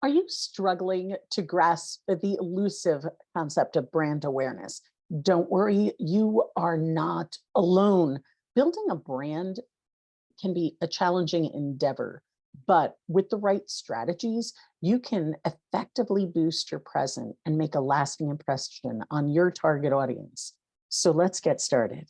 Are you struggling to grasp the elusive concept of brand awareness? Don't worry, you are not alone. Building a brand can be a challenging endeavor, but with the right strategies, you can effectively boost your presence and make a lasting impression on your target audience. So let's get started.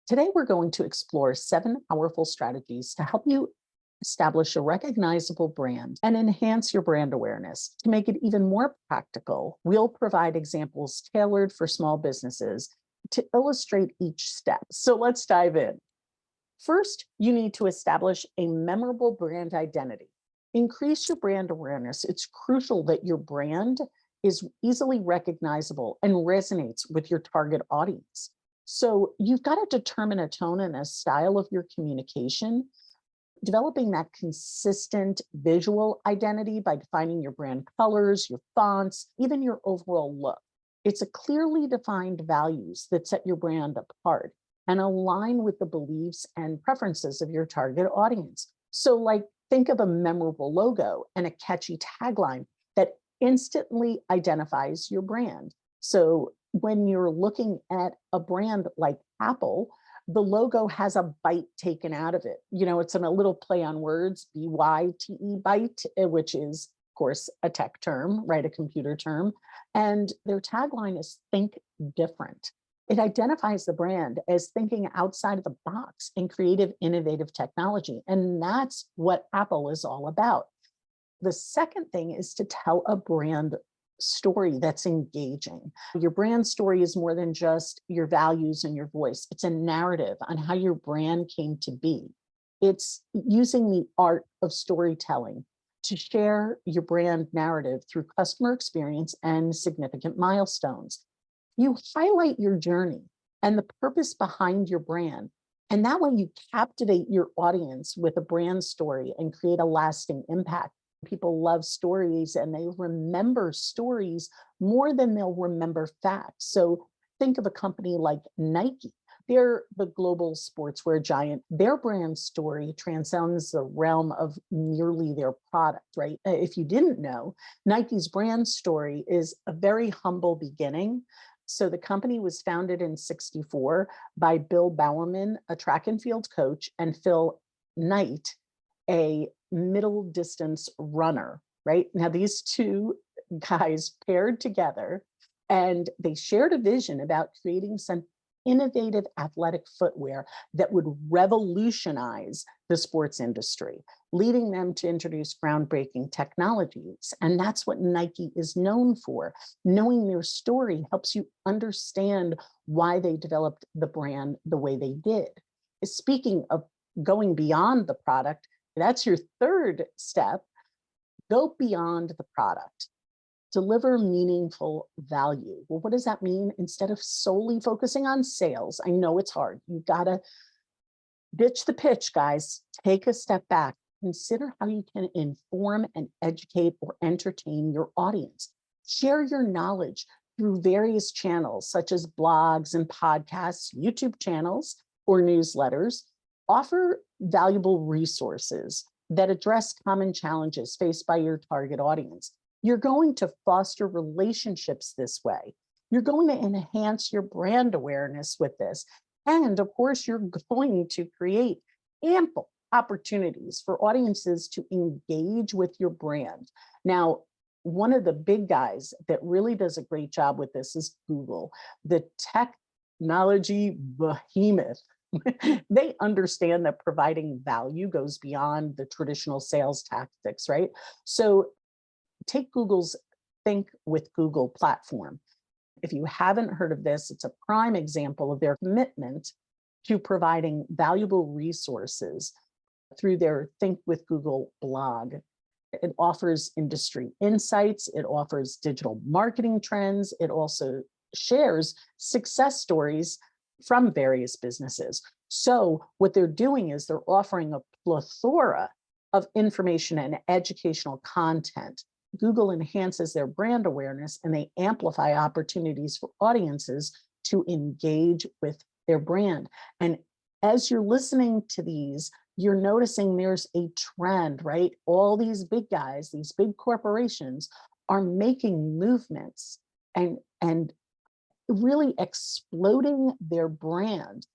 Today, we're going to explore 7 powerful strategies to help you establish a recognizable brand and enhance your brand awareness. To make it even more practical, we'll provide examples tailored for small businesses to illustrate each step. So let's dive in. First, you need to establish a memorable brand identity. Increase your brand awareness. It's crucial that your brand is easily recognizable and resonates with your target audience. So you've got to determine a tone and a style of your communication, developing that consistent visual identity by defining your brand colors, your fonts, even your overall look. It's a clearly defined values that set your brand apart and align with the beliefs and preferences of your target audience. So like think of a memorable logo and a catchy tagline that instantly identifies your brand. So when you're looking at a brand like Apple, the logo has a bite taken out of it. You know, it's in a little play on words, BYTE bite, which is, of course, a tech term, right? A computer term. And their tagline is think different. It identifies the brand as thinking outside of the box in creative, innovative technology. And that's what Apple is all about. The second thing is to tell a brand story that's engaging. Your brand story is more than just your values and your voice. It's a narrative on how your brand came to be. It's using the art of storytelling to share your brand narrative through customer experience and significant milestones. You highlight your journey and the purpose behind your brand. And that way you captivate your audience with a brand story and create a lasting impact. People love stories and they remember stories more than they'll remember facts. So think of a company like Nike. They're the global sportswear giant. Their brand story transcends the realm of merely their product, right? If you didn't know, Nike's brand story is a very humble beginning. So the company was founded in '64 by Bill Bowerman, a track and field coach, and Phil Knight, a middle distance runner, right? Now, these two guys paired together and they shared a vision about creating some innovative athletic footwear that would revolutionize the sports industry, leading them to introduce groundbreaking technologies. And that's what Nike is known for. Knowing their story helps you understand why they developed the brand the way they did. Speaking of going beyond the product, that's your third step. Go beyond the product. Deliver meaningful value. Well, what does that mean? Instead of solely focusing on sales, I know it's hard. You gotta ditch the pitch, guys. Take a step back. Consider how you can inform and educate or entertain your audience. Share your knowledge through various channels, such as blogs and podcasts, YouTube channels, or newsletters. Offer valuable resources that address common challenges faced by your target audience. You're going to foster relationships this way. You're going to enhance your brand awareness with this. And of course, you're going to create ample opportunities for audiences to engage with your brand. Now, one of the big guys that really does a great job with this is Google, the technology behemoth. They understand that providing value goes beyond the traditional sales tactics, right? So take Google's Think with Google platform. If you haven't heard of this, it's a prime example of their commitment to providing valuable resources through their Think with Google blog. It offers industry insights, it offers digital marketing trends, it also shares success stories from various businesses. So what they're doing is they're offering a plethora of information and educational content. Google enhances their brand awareness and they amplify opportunities for audiences to engage with their brand. And As you're listening to these, you're noticing there's a trend, right? All these big guys, these big corporations are making movements and really exploding their brand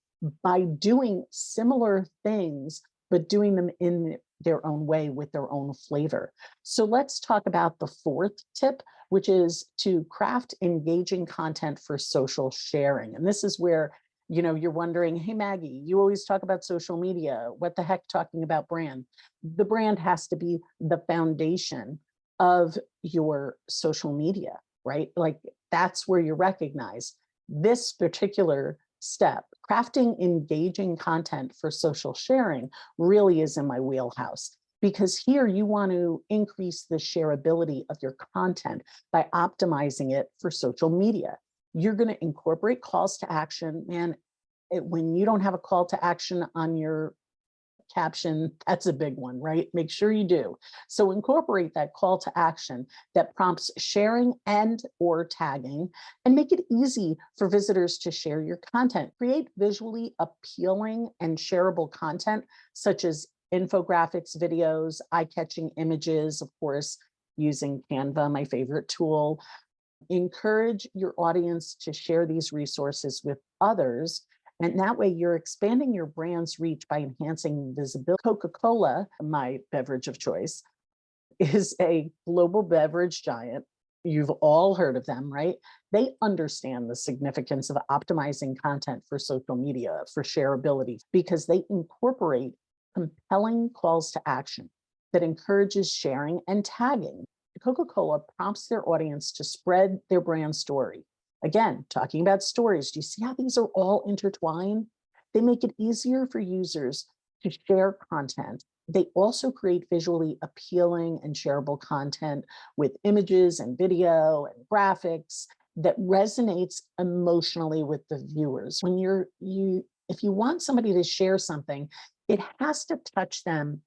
by doing similar things, but doing them in their own way with their own flavor. So let's talk about the fourth tip, which is to craft engaging content for social sharing. And this is where, you're wondering, hey, Maggie, you always talk about social media. What the heck talking about brand? The brand has to be the foundation of your social media, right? Like that's where you recognize this particular step, crafting engaging content for social sharing, really is in my wheelhouse, because here you want to increase the shareability of your content by optimizing it for social media. You're going to incorporate calls to action. Man, when you don't have a call to action on your caption, that's a big one, right? Make sure you do. So incorporate that call to action that prompts sharing and or tagging, and make it easy for visitors to share your content. Create visually appealing and shareable content, such as infographics, videos, eye-catching images, of course, using Canva, my favorite tool. Encourage your audience to share these resources with others. And that way you're expanding your brand's reach by enhancing visibility. Coca-Cola, my beverage of choice, is a global beverage giant. You've all heard of them, right? They understand the significance of optimizing content for social media, for shareability, because they incorporate compelling calls to action that encourages sharing and tagging. Coca-Cola prompts their audience to spread their brand story. Again, talking about stories, do you see how these are all intertwined? They make it easier for users to share content. They also create visually appealing and shareable content with images and video and graphics that resonates emotionally with the viewers. When if you want somebody to share something, it has to touch them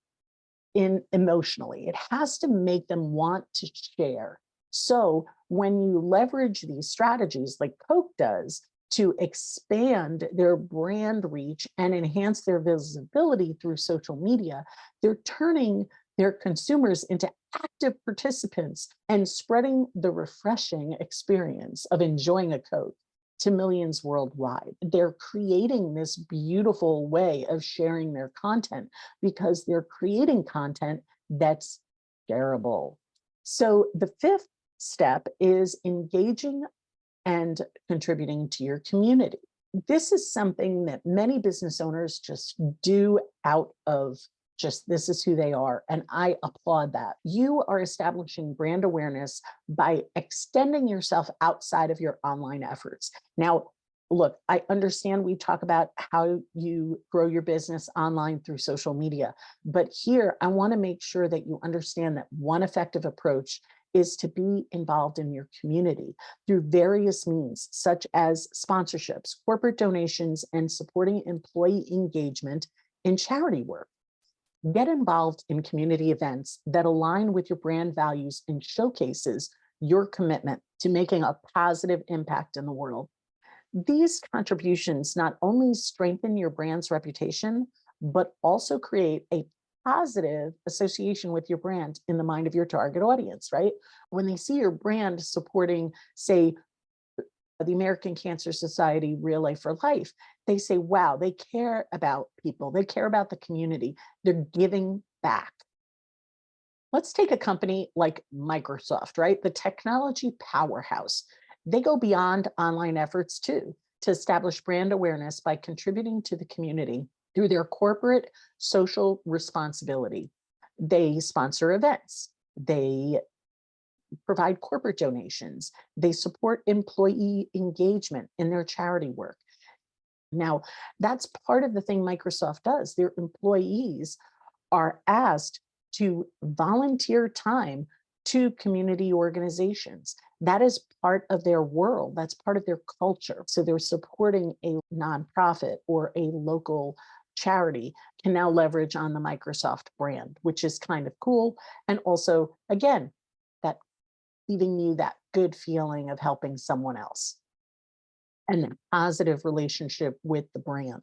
emotionally. It has to make them want to share. So when you leverage these strategies like Coke does to expand their brand reach and enhance their visibility through social media, they're turning their consumers into active participants and spreading the refreshing experience of enjoying a Coke to millions worldwide. They're creating this beautiful way of sharing their content because they're creating content that's shareable. So the fifth step is engaging and contributing to your community. This is something that many business owners just do out of just this is who they are. And I applaud that. You are establishing brand awareness by extending yourself outside of your online efforts. Now, look, I understand we talk about how you grow your business online through social media, but here I want to make sure that you understand that one effective approach is to be involved in your community through various means, such as sponsorships, corporate donations, and supporting employee engagement in charity work. Get involved in community events that align with your brand values and showcases your commitment to making a positive impact in the world. These contributions not only strengthen your brand's reputation, but also create a positive association with your brand in the mind of your target audience, right? When they see your brand supporting, say, the American Cancer Society Relay for Life, they say, wow, they care about people. They care about the community. They're giving back. Let's take a company like Microsoft, right? The technology powerhouse. They go beyond online efforts too, to establish brand awareness by contributing to the community through their corporate social responsibility. They sponsor events. They provide corporate donations. They support employee engagement in their charity work. Now, that's part of the thing Microsoft does. Their employees are asked to volunteer time to community organizations. That is part of their world. That's part of their culture. So they're supporting a nonprofit or a local charity can now leverage on the Microsoft brand, which is kind of cool. And also, again, that giving you that good feeling of helping someone else and a positive relationship with the brand.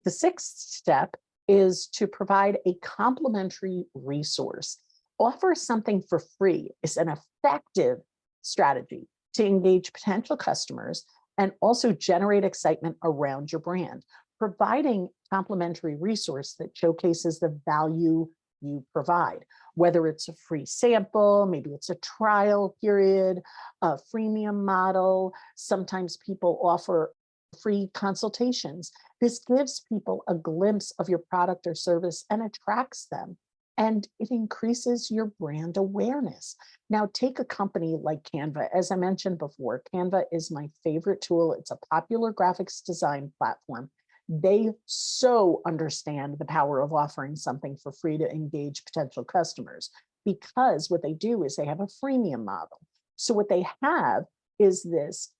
The sixth step is to provide a complementary resource. Offer something for free is an effective strategy to engage potential customers and also generate excitement around your brand. Providing complimentary resource that showcases the value you provide, whether it's a free sample, maybe it's a trial period, a freemium model. Sometimes people offer free consultations. This gives people a glimpse of your product or service and attracts them, and it increases your brand awareness. Now, take a company like Canva. As I mentioned before, Canva is my favorite tool. It's a popular graphics design platform. They so understand the power of offering something for free to engage potential customers, because what they do is they have a freemium model. So what they have is this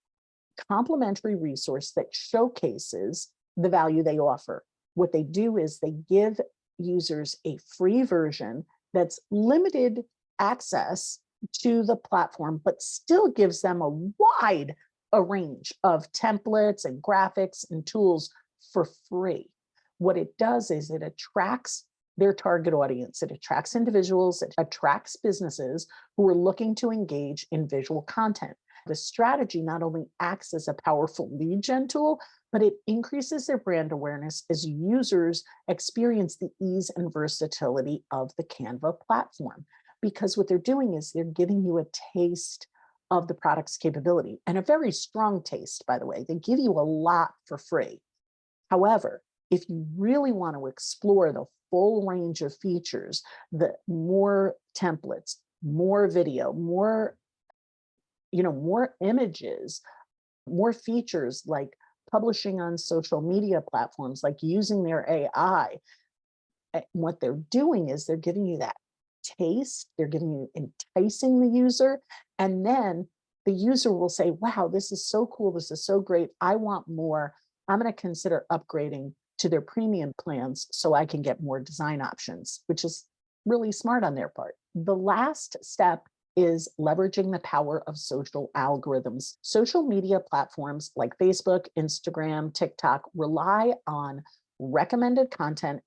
complementary resource that showcases the value they offer. What they do is they give users a free version that's limited access to the platform, but still gives them a wide range of templates and graphics and tools for free. What it does is it attracts their target audience. It attracts individuals, it attracts businesses who are looking to engage in visual content. The strategy not only acts as a powerful lead gen tool, but it increases their brand awareness as users experience the ease and versatility of the Canva platform. Because what they're doing is they're giving you a taste of the product's capability, and a very strong taste, by the way. They give you a lot for free. However, if you really want to explore the full range of features, the more templates, more video, more images, more features like publishing on social media platforms, like using their AI. What they're doing is they're giving you that taste, they're giving you enticing the user, and then the user will say, wow, this is so cool, this is so great, I want more. I'm going to consider upgrading to their premium plans so I can get more design options, which is really smart on their part. The last step is leveraging the power of social algorithms. Social media platforms like Facebook, Instagram, TikTok rely on recommended content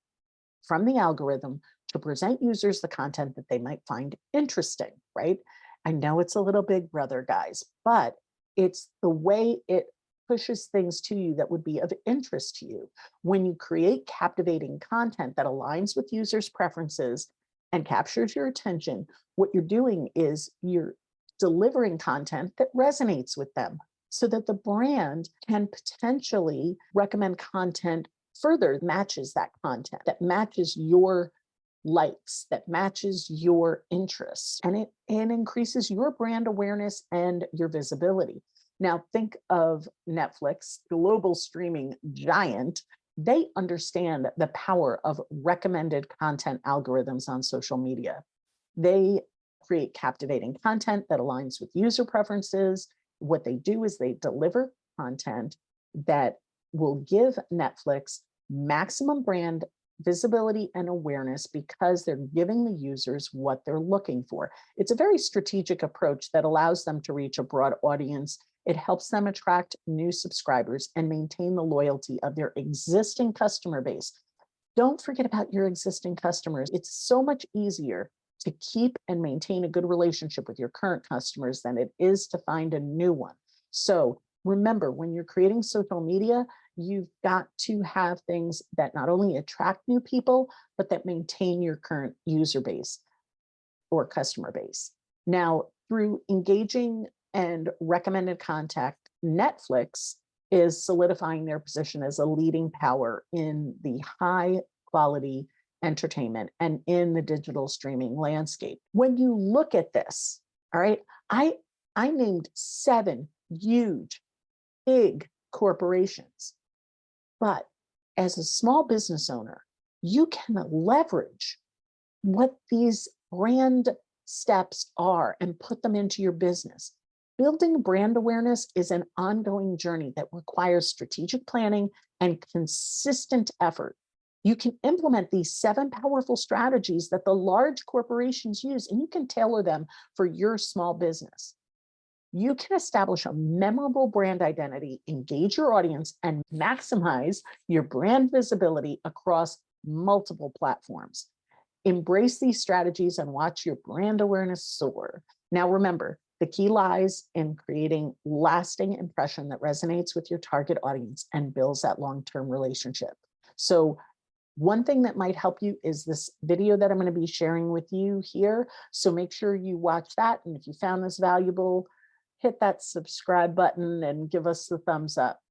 from the algorithm to present users the content that they might find interesting, right? I know it's a little big brother, guys, but it's the way it pushes things to you that would be of interest to you. When you create captivating content that aligns with users' preferences and captures your attention, what you're doing is you're delivering content that resonates with them so that the brand can potentially recommend content further matches that content, that matches your likes, that matches your interests, and it increases your brand awareness and your visibility. Now, think of Netflix, global streaming giant. They understand the power of recommended content algorithms on social media. They create captivating content that aligns with user preferences. What they do is they deliver content that will give Netflix maximum brand visibility and awareness because they're giving the users what they're looking for. It's a very strategic approach that allows them to reach a broad audience. It helps them attract new subscribers and maintain the loyalty of their existing customer base. Don't forget about your existing customers. It's so much easier to keep and maintain a good relationship with your current customers than it is to find a new one. So remember, when you're creating social media, you've got to have things that not only attract new people, but that maintain your current user base or customer base. Now, through engaging and recommended contact, Netflix is solidifying their position as a leading power in the high quality entertainment and in the digital streaming landscape. When you look at this, all right, I named 7 huge, big corporations, but as a small business owner, you can leverage what these brand steps are and put them into your business. Building brand awareness is an ongoing journey that requires strategic planning and consistent effort. You can implement these 7 powerful strategies that the large corporations use, and you can tailor them for your small business. you can establish a memorable brand identity, engage your audience, and maximize your brand visibility across multiple platforms. Embrace these strategies and watch your brand awareness soar. Now, remember, the key lies in creating lasting impression that resonates with your target audience and builds that long-term relationship. So one thing that might help you is this video that I'm going to be sharing with you here. So make sure you watch that. And if you found this valuable, hit that subscribe button and give us the thumbs up.